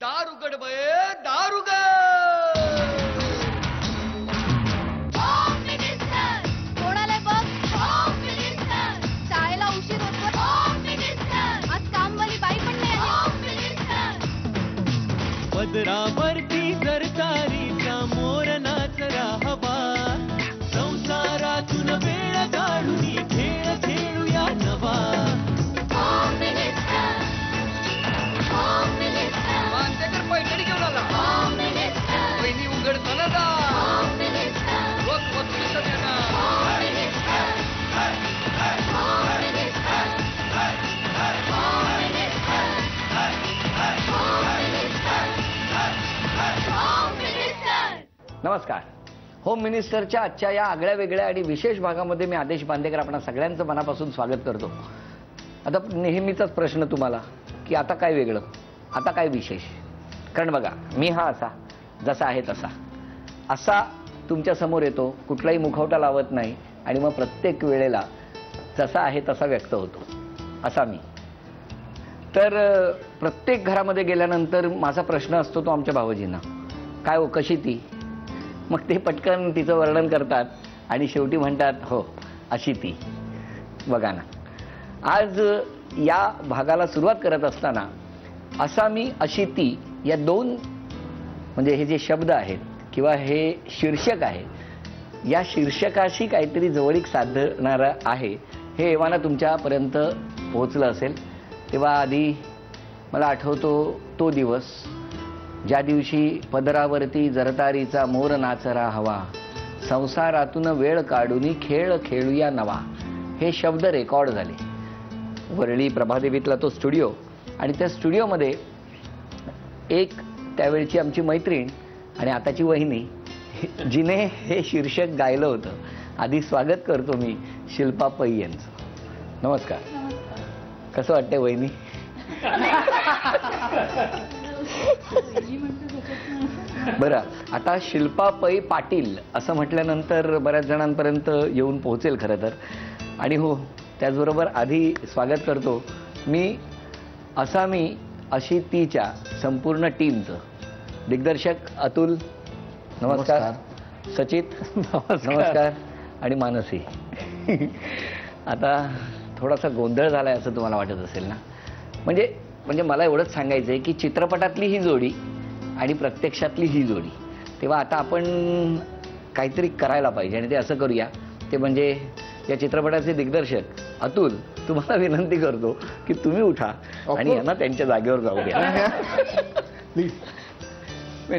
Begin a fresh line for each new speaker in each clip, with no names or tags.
दार उघड बये, दार उघड.
कोणाला बघ, शाळेला उशीर होतो. आज कामवाली बाई पण नाही आली.
पदरावरती सरकारीचा मोर नाचरा हवा, संसारातून वेळ काढून खेळ खेळूया नवा.
मानतेकर पैठणी घेऊन आला. वहिनी उघडताना जा. वक्तृत्व देणार.
नमस्कार. होम मिनिस्टरच्या आजच्या या आगळ्या वेगळ्या आणि विशेष भागामध्ये मी आदेश बांदेकर आपणा सगळ्यांचं मनापासून स्वागत करतो. आता नेहमीचाच प्रश्न तुम्हाला की आता काय वेगळं, आता काय विशेष. कारण बघा, मी हा असा जसा आहे असा तुमच्या समोर येतो, कुठलाही मुखवटा लावत नाही आणि मग प्रत्येक वेळेला जसा आहे तसा व्यक्त होतो असा मी. तर प्रत्येक घरामध्ये गेल्यानंतर माझा प्रश्न असतो तो आमच्या भावजींना, काय हो कशी ती. मग ते पटकन तिचं वर्णन करतात आणि शेवटी म्हणतात हो अशी ती. बघा ना, आज या भागाला सुरुवात करत असताना असा मी अशी ती या दोन म्हणजे हे जे शब्द आहेत किंवा हे शीर्षक आहे, या शीर्षकाशी काहीतरी जवळीक साधणारं आहे हे एव्हाना तुमच्यापर्यंत पोहोचलं असेल. तेव्हा आधी मला आठवतो तो दिवस ज्या दिवशी पदरावरती जरतारीचा मोर नाचरा हवा, संसारातून वेळ काढून खेळ खेळूया नवा, हे शब्द रेकॉर्ड झाले. वरळी प्रभादेवीतला तो स्टुडिओ, आणि त्या स्टुडिओमध्ये एक त्यावेळची आमची मैत्रीण आणि आताची वहिनी जिने हे शीर्षक गायलं होतं. आधी स्वागत करतो मी शिल्पा पै यांचं. नमस्कार. कसं वाटतंय वहिनी. बरं, आता शिल्पा पै पाटील असं म्हटल्यानंतर बऱ्याच जणांपर्यंत येऊन पोहोचेल खरं तर. आणि हो, त्याचबरोबर आधी स्वागत करतो मी अशी तीच्या संपूर्ण टीमचं. दिग्दर्शक अतुल नमस्कार, सचित नमस्कार, आणि मानसी. आता थोडासा गोंधळ झालाय असं तुम्हाला वाटत असेल ना. म्हणजे मला एवढंच सांगायचं आहे की चित्रपटातली ही जोडी आणि प्रत्यक्षातली ही जोडी, तेव्हा आता आपण काहीतरी करायला पाहिजे आणि ते असं करूया. ते म्हणजे या चित्रपटाचे दिग्दर्शक अतुल, तुम्हाला विनंती करतो की तुम्ही उठा आणि यांना त्यांच्या जागेवर जाऊ द्या. प्लीज.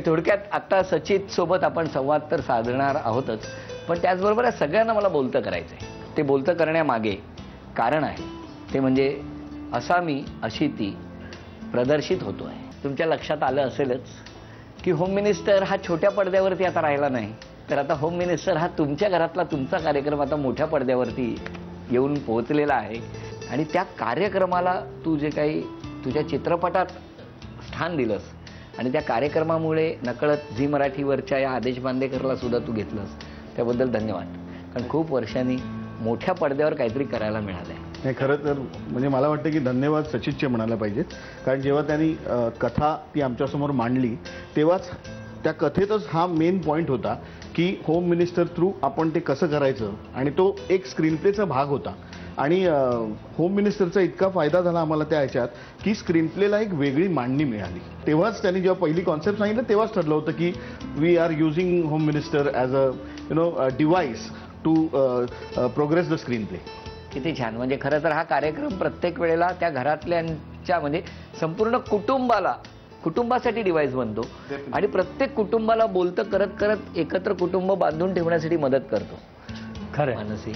थोडक्यात आता सचित सोबत आपण संवाद तर साधणार आहोतच, पण त्याचबरोबर या सगळ्यांना मला बोलतं करायचंय. ते बोलतं करण्यामागे कारण आहे, ते म्हणजे असा मी अशी ती प्रदर्शित होतोय. तुमच्या लक्षात आलं असेलच की होम मिनिस्टर हा छोट्या पडद्यावरती आता राहिला नाही, तर आता होम मिनिस्टर हा तुमच्या घरातला तुमचा कार्यक्रम आता मोठ्या पडद्यावरती येऊन पोहोचलेला आहे. आणि त्या कार्यक्रमाला तू जे काही तुझ्या चित्रपटात स्थान दिलंस आणि त्या कार्यक्रमामुळे नकळत झी मराठीवरच्या या आदेश बांदेकरला सुद्धा तू घेतलंस, त्याबद्दल धन्यवाद. कारण खूप वर्षांनी मोठ्या पडद्यावर काहीतरी करायला मिळालंय.
नाही, खरं तर म्हणजे मला वाटतं की धन्यवाद सचितचे म्हणायला पाहिजेत. कारण जेव्हा त्यांनी कथा ती आमच्यासमोर मांडली तेव्हाच त्या कथेतच हा मेन पॉईंट होता की होम मिनिस्टर थ्रू आपण ते कसं करायचं, आणि तो एक स्क्रीनप्लेचा भाग होता. आणि होम मिनिस्टरचा इतका फायदा झाला आम्हाला त्या ह्याच्यात की स्क्रीनप्लेला एक वेगळी मांडणी मिळाली. तेव्हाच त्यांनी जेव्हा पहिली कॉन्सेप्ट सांगितलं तेव्हाच ठरलं होतं की we are using home minister as a device to progress the screen play.
किती छान. म्हणजे खरं तर हा कार्यक्रम प्रत्येक वेळेला त्या घरातल्यांच्या म्हणजे संपूर्ण कुटुंबासाठी डिव्हाइस बनतो आणि प्रत्येक कुटुंबाला बोलतं करत करत एकत्र कुटुंब बांधून ठेवण्यासाठी मदत करतो. खरं मानसी,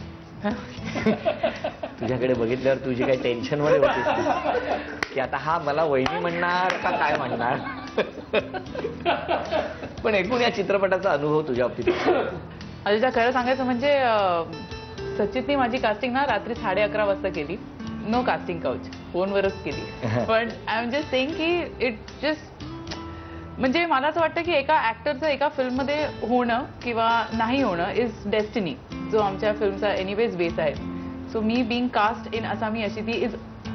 तुझ्याकडे बघितल्यावर तुझी काही टेन्शनमध्ये होतीस की आता हा मला वहिनी म्हणणार का काय म्हणणार. पण एकूण या चित्रपटाचा अनुभव तुझ्या बाबतीत.
अजय, खरं सांगायचं म्हणजे सचितनी माझी कास्टिंग ना रात्री 11:30 वाजता केली. नो कास्टिंग काउच, फोनवरच केली. पण आय एम जस्ट सेइंग की इट जस्ट म्हणजे मला असं वाटतं की एका ऍक्टरचं एका फिल्ममध्ये होणं किंवा नाही होणं इज डेस्टिनी, जो आमच्या फिल्मचा एनिवेज बेस आहे. सो मी बीइंग कास्ट इन असा मी अशी ती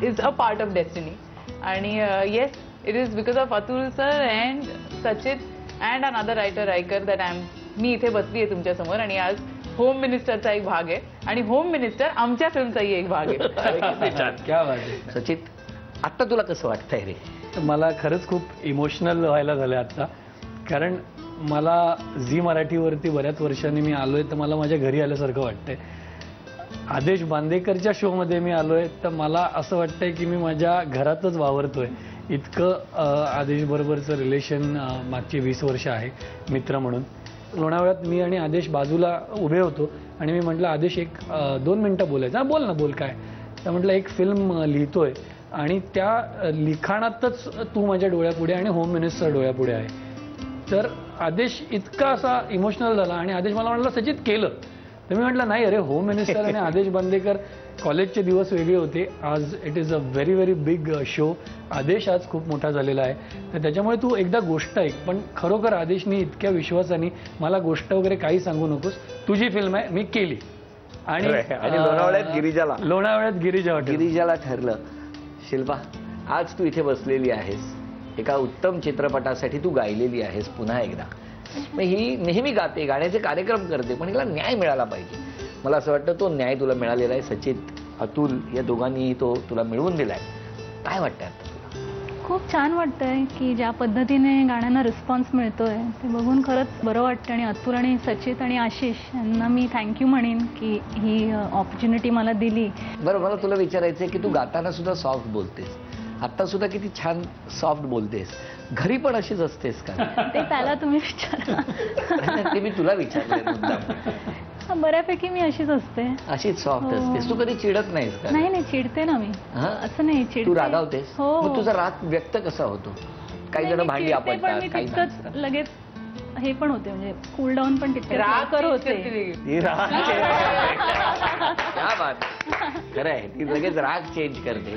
is a part of destiny. आणि yes, it is because of Atul sir and Sachit and another writer Raikar that मी इथे बसली आहे तुमच्या समोर आणि आज होम मिनिस्टरचा एक भाग आहे आणि होम मिनिस्टर आमच्या फिल्मचाही एक भाग आहे.
क्या बात आहे.
सचित, आता तुला कसं वाटतंय रे?
मला खरंच खूप इमोशनल व्हायला झालं आता, कारण मला झी मराठीवरती बऱ्याच वर्षांनी मी आलोय तर मला माझ्या घरी आल्यासारखं वाटतंय. आदेश बांदेकरच्या शोमध्ये मी आलोय तर मला असं वाटतंय की मी माझ्या घरातच वावरतोय. इतकं आदेश बरोबरचं रिलेशन मागची 20 वर्ष आहे मित्र म्हणून. लोणावळ्यात मी आणि आदेश बाजूला उभे होतो आणि मी म्हटलं, आदेश 1-2 मिनिटं बोलायचं. बोल ना, बोल काय. तर म्हटलं, एक फिल्म लिहितोय आणि त्या लिखाणातच तू माझ्या डोळ्यापुढे आणि होम मिनिस्टर डोळ्यापुढे आहे. तर आदेश इतका असा इमोशनल झाला आणि आदेश मला म्हटलं, सचित केलं. तर मी म्हटलं, नाही अरे, होम मिनिस्टर आणि आदेश बांदेकर कॉलेजचे दिवस वेगळे होते. आज it is a very very big show. आदेश आज खूप मोठा झालेला आहे. तर त्याच्यामुळे तू एकदा गोष्ट ऐक. पण खरोखर आदेशनी इतक्या विश्वासाने मला गोष्ट वगैरे काही सांगू नकोस, तुझी फिल्म आहे, मी केली. आणि
लोणावळ्यात गिरिजाला
गिरिजाला
ठरलं. शिल्पा, आज तू इथे बसलेली आहेस, एका उत्तम चित्रपटासाठी तू गायलेली आहेस पुन्हा एकदा. मग ही नेहमी गाते, गाण्याचे कार्यक्रम करते, पण हिला न्याय मिळाला पाहिजे. मला असं वाटतं तो न्याय तुला मिळालेला आहे. सचित, अतुल या दोघांनीही तो तुला मिळवून दिलाय. काय वाटतंय आता तुला?
खूप छान वाटतंय की ज्या पद्धतीने गाण्यांना रिस्पॉन्स मिळतोय ते बघून खरंच बरं वाटतं. आणि अतुल आणि सचित आणि आशिष यांना मी थँक्यू म्हणेन की ही ऑपॉर्च्युनिटी मला दिली.
बरं, मला तुला विचारायचंय की तू गाताना सुद्धा सॉफ्ट बोलतेस, आता सुद्धा किती छान सॉफ्ट बोलतेस. घरी पण अशीच असतेस का?
ते त्याला तुम्ही विचारा.
ते मी तुला विचारलं.
बऱ्यापैकी मी अशीच असते.
अशीच सॉफ्ट असतेस तू? कधी चिडत नाहीस का?
नाही, चिडते ना मी.
हा?
असं नाही चिडते.
तू रागावतेस?
हो.
मग तुझा राग व्यक्त कसा होतो? काही जण भांडी आपटतात, काही
तितकंच लगेच हे पण होते, म्हणजे कूल डाऊन पण तितकं
राग
कर होते.
क्या बात, खरं आहे, ती लगेच राग चेंज करते.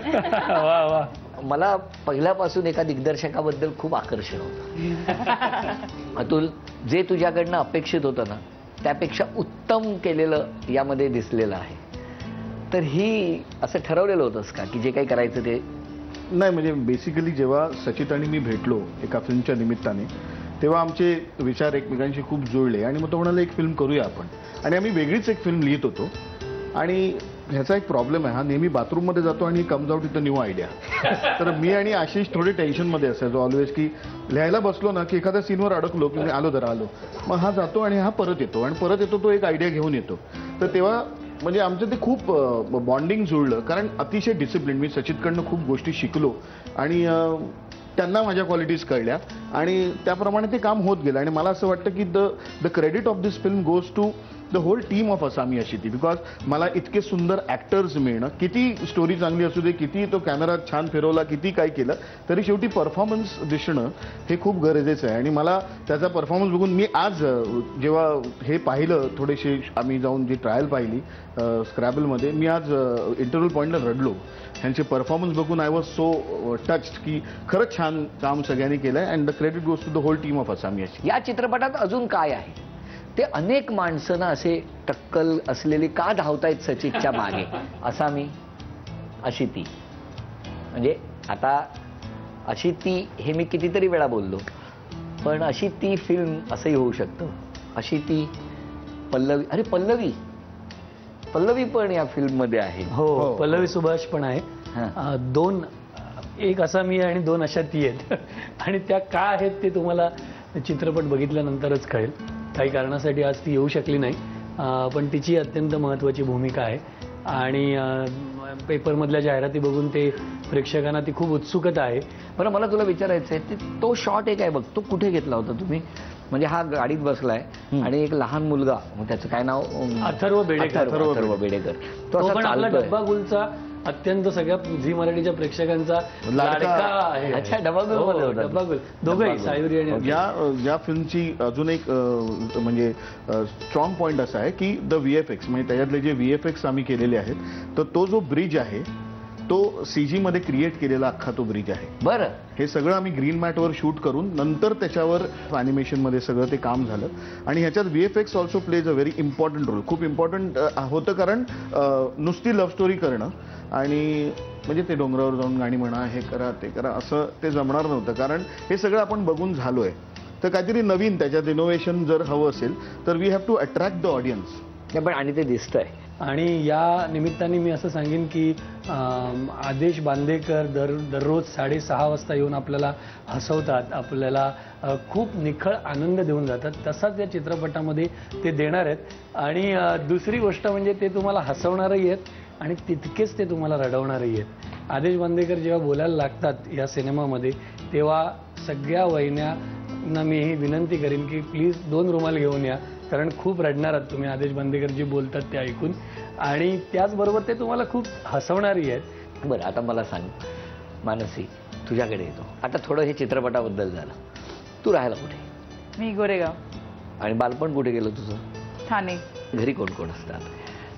वा वा.
मला पहिल्यापासून एका दिग्दर्शकाबद्दल खूप आकर्षण होतं. अतुल, जे तुझ्याकडनं अपेक्षित होतं ना त्यापेक्षा उत्तम केलेलं यामध्ये दिसलेलं आहे. तर ही असं ठरवलेलं होतंस का की जे काही करायचं ते?
नाही, म्हणजे बेसिकली जेव्हा सचित आणि मी भेटलो एका फिल्मच्या निमित्ताने, तेव्हा आमचे विचार एकमेकांशी खूप जुळले आणि मग तो म्हणाला, एक फिल्म करूया आपण. आणि आम्ही वेगळीच एक फिल्म लिहित होतो. आणि ह्याचा एक प्रॉब्लेम आहे, हा नेहमी बाथरूममध्ये जातो आणि comes out with a new idea. तर मी आणि आशिष थोडे टेन्शनमध्ये असायचो ऑलवेज, की लिहायला बसलो ना की एखाद्या सीनवर अडकलो की आलो. मग हा जातो आणि हा परत येतो तो एक आयडिया घेऊन येतो. तर तेव्हा म्हणजे आमचं ते खूप बॉन्डिंग जुळलं, कारण अतिशय डिसिप्लिन. मी सचितकडनं खूप गोष्टी शिकलो आणि त्यांना माझ्या क्वालिटीज कळल्या आणि त्याप्रमाणे ते काम होत गेलं. आणि मला असं वाटतं की the credit of this film goes to the whole team of Asami Ashiti, because मला इतके सुंदर ॲक्टर्स मिळणं, किती स्टोरी चांगली असू दे, किती तो कॅमेरा छान फिरवला, किती काय केलं, तरी शेवटी परफॉर्मन्स दिसणं हे खूप गरजेचं आहे. आणि मला त्याचा परफॉर्मन्स बघून मी आज जेव्हा हे पाहिलं, थोडेसे आम्ही जाऊन जी ट्रायल पाहिली स्क्रॅबलमध्ये, मी आज इंटरव्ह्यू पॉईंटला रडलो. ह्यांचे परफॉर्मन्स बघून आय वॉज सो टच्ड की खरंच छान काम सगळ्यांनी केलंय. And the credit goes to the whole team of असामी अशिती.
या चित्रपटात अजून काय आहे? ते अनेक माणसं ना असे टक्कल असलेली का धावतायत सचितच्या मागे? असामी, अशिती, म्हणजे आता अशिती हे मी कितीतरी वेळा बोललो, पण अशिती फिल्म असंही होऊ शकतं. अशिती, पल्लवी, अरे पल्लवी पण या फिल्ममध्ये आहे.
हो, पल्लवी सुभाष पण आहे. दोन, एक असामी आणि 2 अशाती आहेत. आणि त्या का आहेत ते तुम्हाला चित्रपट बघितल्यानंतरच कळेल. काही कारणासाठी आज ती येऊ शकली नाही, पण तिची अत्यंत महत्त्वाची भूमिका आहे. आणि पेपरमधल्या जाहिराती बघून ते प्रेक्षकांना ती खूप उत्सुकता आहे.
बरं, मला तुला विचारायचं आहे, तो शॉट एक आहे बघ, तो कुठे घेतला होता तुम्ही? म्हणजे हा गाडीत बसलाय आणि एक लहान मुलगा, मग त्याचं काय नाव?
अथर्व बेडेकर.
तो
पण आपला डब्बा गुलचा अत्यंत सगळ्या झी मराठीच्या प्रेक्षकांचा लाडका आहे.
अच्छा, डब्बा गुल
दोघंही, सायुरी आणि
या फिल्मची अजून एक म्हणजे स्ट्रॉंग पॉईंट असा आहे की द VFX, म्हणजे त्याच्यातले जे VFX आम्ही केलेले आहेत, तर तो जो ब्रिज आहे तो CG मध्ये क्रिएट केलेला अख्खा तो ब्रिज आहे.
बरं.
हे सगळं आम्ही ग्रीन मॅटवर शूट करून नंतर त्याच्यावर ॲनिमेशनमध्ये सगळं ते काम झालं. आणि ह्याच्यात VFX also plays a very important role. खूप इम्पॉर्टंट होतं, कारण नुसती लव्ह स्टोरी करणं आणि म्हणजे ते डोंगरावर जाऊन गाणी म्हणा, हे करा ते करा, असं ते जमणार नव्हतं. कारण हे सगळं आपण बघून झालोय, तर काहीतरी नवीन त्याच्यात इनोव्हेशन जर हवं असेल तर we have to attract the audience.
पण आणि ते दिसतंय.
आणि या निमित्ताने मी असं सांगेन की आदेश बांदेकर दररोज 6:30 वाजता येऊन आपल्याला हसवतात, आपल्याला खूप निखळ आनंद देऊन जातात. तसाच या चित्रपटामध्ये ते देणार आहेत. आणि दुसरी गोष्ट म्हणजे ते तुम्हाला हसवणारही आहेत आणि तितकेच ते तुम्हाला रडवणारही आहेत. आदेश बांदेकर जेव्हा बोलायला लागतात या सिनेमामध्ये, तेव्हा सगळ्या वहिन्यांना मी ही विनंती करीन की प्लीज 2 रुमाल घेऊन या, कारण खूप रडणार आहात तुम्ही आदेश बांदेकर जे बोलतात ते ऐकून. आणि त्याचबरोबर ते तुम्हाला खूप हसवणारी आहेत.
बरं, आता मला सांग मानसी, तुझ्याकडे येतो. आता थोडं हे चित्रपटाबद्दल झालं. तू राहायला कुठे?
मी गोरेगाव.
आणि बालपण कुठे गेलं तुझं?
ठाणे.
घरी कोण कोण असतात?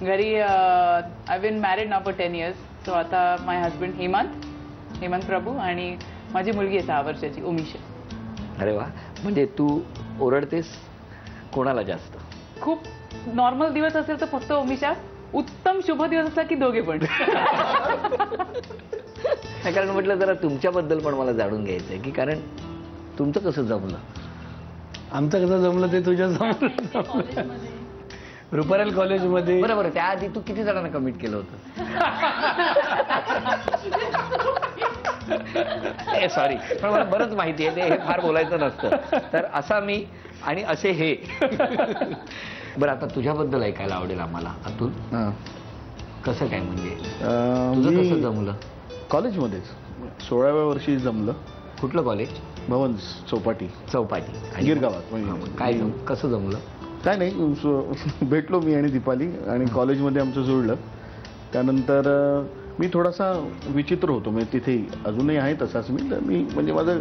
घरी I been married now for 10 years. So आता माय हजबंड हेमंत प्रभू आणि माझी मुलगी आहे 6 वर्षाची उमिशा.
अरे वा. म्हणजे तू ओरडतेस कोणाला जास्त?
खूप नॉर्मल दिवस असेल तर फक्त उमिशा, उत्तम शुभ दिवस असला की दोघे पण.
कारण म्हटलं जरा तुमच्याबद्दल पण मला जाणून घ्यायचं आहे की कारण तुमचं कसं जमलं?
आमचं कसं जमलं ते तुझ्या जमलं. रुपारेल कॉलेजमध्ये.
बरोबर. त्याआधी तू किती जणांना कमिट केलं होतं? सॉरी, पण मला बरंच माहिती आहे, ते हे फार बोलायचं नसतं. तर असा मी आणि असे हे. बरं, आता तुझ्याबद्दल ऐकायला आवडेल आम्हाला. अतुल, कसं काय म्हणजे तुझं कसं जमलं?
कॉलेजमध्येच 16व्या वर्षी जमलं.
कुठलं कॉलेज?
भवन चौपाटी गिरगावात. म्हणजे
काय कसं जमलं?
काय नाही, भेटलो मी आणि दीपाली आणि कॉलेजमध्ये आमचं जुळलं. त्यानंतर मी थोडासा विचित्र होतो, म्हणजे तिथे अजूनही आहे तसाच मी. तर मी म्हणजे माझं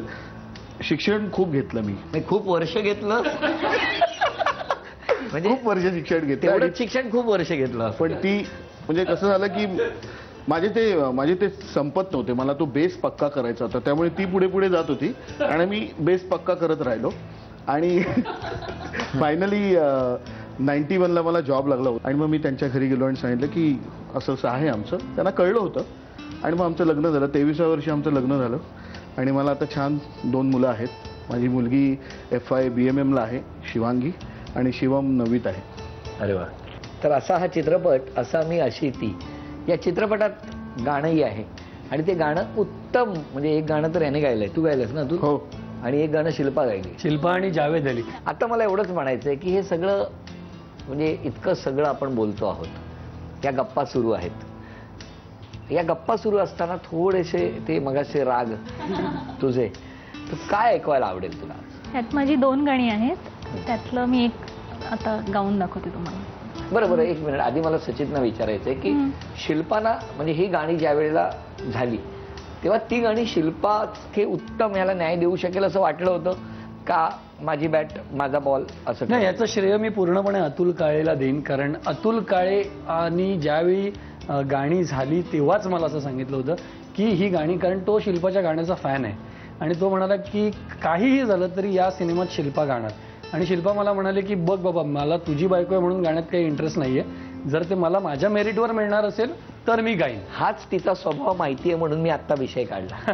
शिक्षण खूप घेतलं मी.
खूप वर्ष घेतलं? म्हणजे
खूप वर्ष शिक्षण घेतलं.
एवढंच शिक्षण खूप वर्ष घेतलं.
पण ती म्हणजे कसं झालं की माझे ते संपत नव्हते. मला तो बेस पक्का करायचा होता, त्यामुळे ती पुढे पुढे जात होती आणि मी बेस पक्का करत राहिलो. आणि फायनली 91ला मला जॉब लागला होता. आणि मग मी त्यांच्या घरी गेलो आणि सांगितलं की असं असं आहे आमचं. त्यांना कळलं होतं. आणि मग आमचं लग्न झालं. 23व्या वर्षी आमचं लग्न झालं. आणि मला आता छान 2 मुलं आहेत. माझी मुलगी FI BMMला आहे, शिवांगी, आणि शिवम 9वीत आहे.
अरे वा. तर असा हा चित्रपट, असा मी अशी ती. या चित्रपटात गाणंही आहे आणि ते गाणं उत्तम. म्हणजे एक गाणं तर याने गायलंय, तू गायलंस ना? तू.
हो.
आणि एक गाणं शिल्पा गायली.
शिल्पा आणि जावेद अली.
आता मला एवढंच म्हणायचं आहे की हे सगळं म्हणजे इतकं सगळं आपण बोलतो आहोत, या गप्पा सुरू आहेत. या गप्पा सुरू असताना थोडेसे ते मगाचे राग तुझे, तर काय ऐकवायला आवडेल तुला?
त्यात माझी 2 गाणी आहेत. त्यातलं मी एक आता गाऊन दाखवते तुम्हाला.
बरं, एक मिनिट. आधी मला सचिनना विचारायचं आहे की शिल्पाना म्हणजे ही गाणी ज्या वेळेला झाली तेव्हा ती गाणी शिल्पा हे उत्तम याला न्याय देऊ शकेल असं वाटलं होतं का? माझी बॅट माझा बॉल असं
नाही, याचं श्रेय मी पूर्णपणे अतुल काळेला देईन. कारण अतुल काळे आणि ज्यावेळी गाणी झाली तेव्हाच मला असं सांगितलं होतं की ही गाणी, कारण तो शिल्पाच्या गाण्याचा फॅन आहे आणि तो म्हणाला की काहीही झालं तरी या सिनेमात शिल्पा गाणार. आणि शिल्पा मला म्हणाले की बघ बाबा, मला तुझी बायको आहे म्हणून गाण्यात काही इंटरेस्ट नाहीये, जर ते मला माझ्या मेरिटवर मिळणार असेल तर मी गाईन.
हाच तिचा स्वभाव माहिती आहे म्हणून मी आत्ता विषय काढला.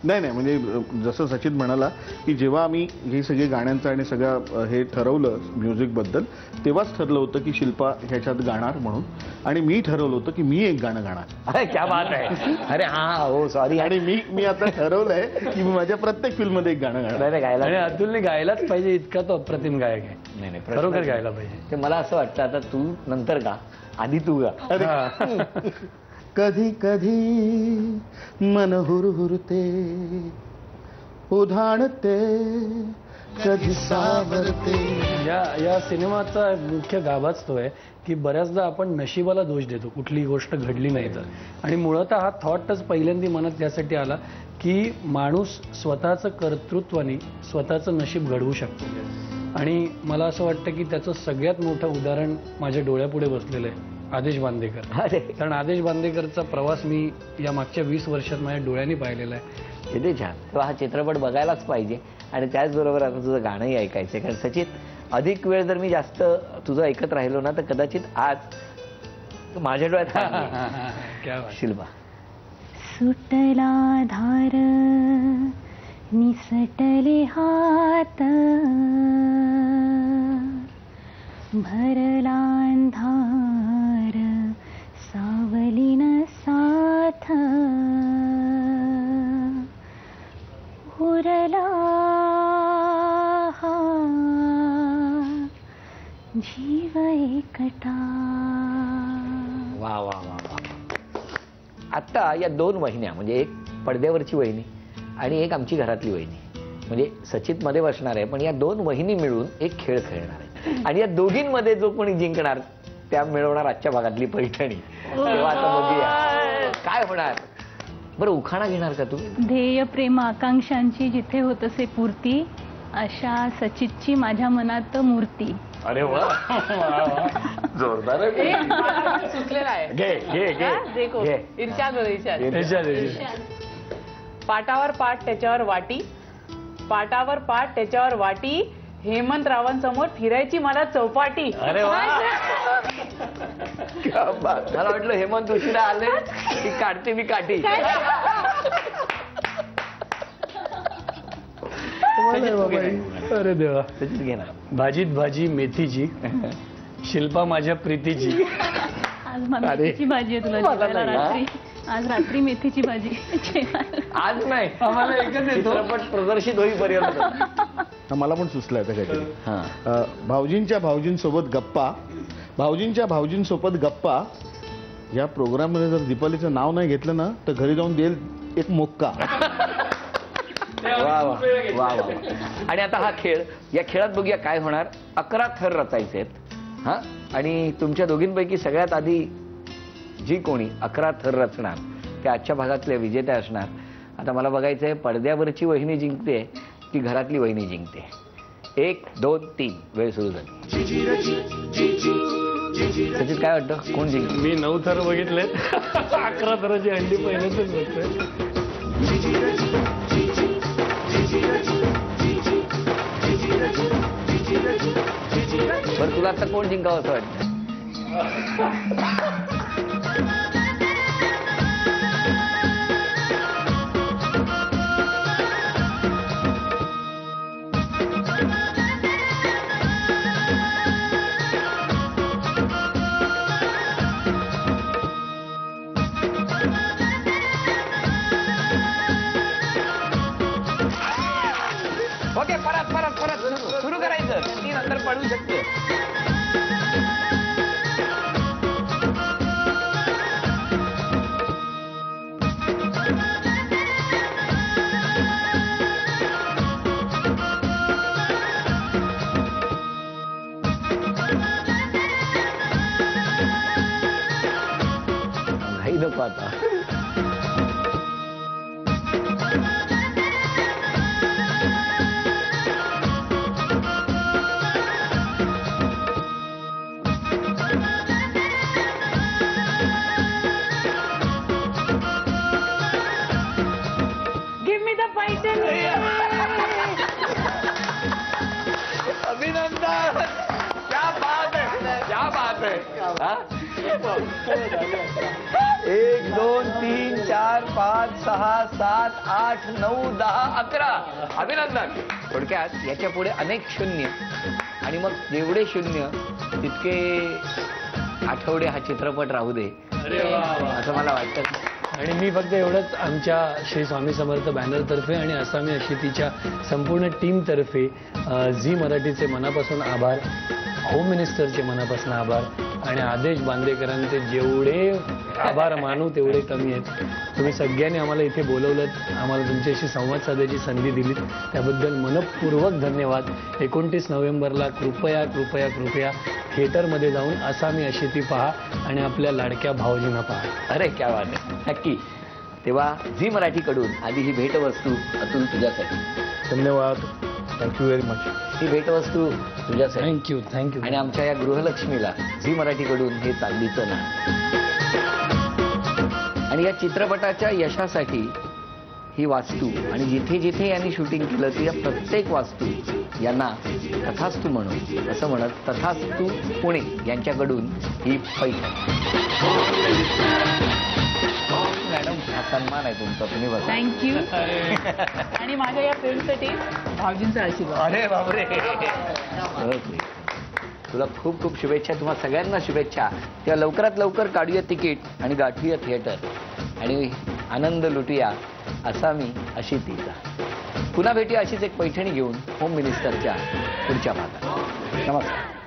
नाही, म्हणजे जसं सचिन म्हणाला की जेव्हा आम्ही ही सगळी गाण्यांचं आणि सगळं हे ठरवलं म्युझिकबद्दल, तेव्हाच ठरलं होतं की शिल्पा ह्याच्यात गाणार म्हणून. आणि मी ठरवलं होतं की मी एक गाणं गाणार.
अरे क्या बात आहे. अरे हा, हो सॉरी.
आणि मी आता ठरवलंय की मी माझ्या प्रत्येक फिल्ममध्ये एक गाणं गाणार.
गायला.
आणि अतुलने गायलाच पाहिजे, इतका तो अप्रतिम गायक आहे.
नाही,
खरोखर गायला पाहिजे.
ते मला असं वाटतं आता तू नंतर गा, आधी तू गा.
कधी कधी मन हुरहुरते, उधाणते, कधी सावरते.
या सिनेमाचा मुख्य गाभाच तो आहे की बऱ्याचदा आपण नशिबाला दोष देतो कुठली गोष्ट घडली नाही तर. आणि मुळतः हा थॉटच पहिल्यांदा मनात यासाठी आला की माणूस स्वतःचं कर्तृत्वाने स्वतःचं नशीब घडवू शकतो. आणि मला असं वाटतं की त्याचं सगळ्यात मोठं उदाहरण माझ्या डोळ्यापुढे बसलेलं आहे आदेश बांदेकर.
अरे
कारण आदेश बांदेकरचा प्रवास मी या मागच्या 20 वर्षात माझ्या डोळ्यांनी पाहिलेला आहे.
किती छान. तेव्हा हा चित्रपट बघायलाच पाहिजे आणि त्याचबरोबर आता तुझं गाणंही ऐकायचं. कारण सचिन, अधिक वेळ जर मी जास्त तुझं ऐकत राहिलो ना तर कदाचित आज माझ्या डोळ्यात
क्या बात.
शिल्पा.
सुटला धार निसटले हात, भरला अंधार सावली न साथ, उरला हा जीव एकटा.
वा वा वा वा. आता या 2 वहिन्या, म्हणजे एक पडद्यावरची वहिनी आणि एक आमची घरातली वहिनी, म्हणजे सचित मध्ये बसणार आहे, पण या 2 वहिनी मिळून एक खेळ खेळणार आहे आणि या दोघींमध्ये जो कोणी जिंकणार त्या मिळवणार आजच्या भागातली पैठणी. तेव्हा आता बघूया काय होणार. बरं, उखाणा घेणार का तुम्ही?
ध्येय प्रेम आकांक्षांची जिथे होत असे पूर्ती, अशा सचितची माझ्या मनात मूर्ती.
अरे वा, जोरदार आहे.
सुचलेला आहे.
घे घे घे
देखो
घे.
इर्षाद बरं, इर्षाद.
त्याच्या
पाटावर पाट त्याच्यावर वाटी, पाटावर पाट त्याच्यावर वाटी, हेमंतरावांसमोर फिरायची मला चौपाटी.
अरे वा, क्या बात. मला वाटलं हेमंत उशिरा आले की काढते मी काठी.
अरे देवा.
सचित घेणार.
भाजीत भाजी मेथीची, शिल्पा माझ्या प्रीतीची.
आज मेथीची भाजी आहे तुला जेवायला रात्री. आज रात्री मेथीची भाजी जेवायला.
आज नाही,
आम्हाला एकच येतो.
चित्रपट प्रदर्शित होईपर्यंत.
मला पण सुचलं आता काहीतरी. भाऊजींच्या भाऊजींसोबत गप्पा, भाऊजींच्या भाऊजींसोबत गप्पा. या प्रोग्राम मध्ये जर दीपालीचं नाव नाही घेतलं ना तर घरी जाऊन देईल एक मोक्का.
वा वा वा वा. आणि आता हा खेळ, या खेळात बघूया काय होणार. 11 थर रचायचे आहेत. हा, आणि तुमच्या दोघींपैकी सगळ्यात आधी जी कोणी 11 थर रचणार त्या आजच्या भागातल्या विजेत्या असणार. आता मला बघायचंय पडद्यावरची वहिनी जिंकते की घरातली वहिनी जिंकते. 1 2 3 वेळ सुरू झाली. सचित, काय वाटतं कोण जिंकते?
मी 9 थर बघितले, 11 थराची अंडी पहिल्यांदाच बघतोय.
बरं, तुला आता कोण जिंकावं असं वाटतं? ओके, परत परत परत सुरू करायचं. ती नंतर पडू शकते. घाई नको आता.
Give me the Paithani.
अभिनंदन. क्या बात है, क्या बात है. हा? 1 2 3 4 5 6 7 8 9 10 11. अभिनंदन. थोडक्यात याच्या पुढे अनेक शून्य आणि मग जेवढे शून्य तितके आठवडे हा चित्रपट राहू दे असं मला वाटतं.
आणि मी फक्त एवढंच आमच्या श्री स्वामी समर्थ बॅनरतर्फे आणि आसामी अशितीच्या संपूर्ण टीमतर्फे झी मराठीचे मनापासून आभार, होम मिनिस्टरचे मनापासून आभार आणि आदेश बांदेकरांचे जेवढे आभार मानू तेवढे कमी आहेत. तुम्ही सगळ्यांनी आम्हाला इथे बोलवलं, आम्हाला तुमच्याशी संवाद साधायची संधी दिली, त्याबद्दल मनपूर्वक धन्यवाद. 29 नोव्हेंबरला कृपया कृपया कृपया थिएटरमध्ये जाऊन आसामी अशिती पहा आणि आपल्या लाडक्या भाऊजींना पहा.
अरे क्या बात आहे. नक्की. तेव्हा झी मराठीकडून आधी ही भेटवस्तू अतुल तुझ्यासाठी.
धन्यवाद.
Thank you very much.
ही भेटवस्तू तुझ्यासाठी
थँक्यू.
आणि आमच्या या गृहलक्ष्मीला झी मराठीकडून हे चांदीचं नाणं. आणि या चित्रपटाच्या यशासाठी ही वास्तू आणि जिथे जिथे यांनी शूटिंग केलं त्या प्रत्येक वास्तू यांना तथास्तू म्हणून असं म्हणत तथास्तू पुणे यांच्याकडून ही पैठण. मॅडम हा सन्मान आहे तुमचा, तुम्ही बघा.
थँक्यू. आणि माझ्या या फिल्मसाठी भाऊजींचा आशीर्वाद.
अरे बापरे. ओके. तुला खूप खूप शुभेच्छा. तुम्हाला सगळ्यांना शुभेच्छा. तेव्हा लवकरात लवकर काढूया तिकीट आणि गाठूया थिएटर आणि आनंद लुटूया असा मी अशी तिचा. पुन्हा भेटूया अशीच एक पैठणी घेऊन होम मिनिस्टरच्या पुढच्या भागात. नमस्कार.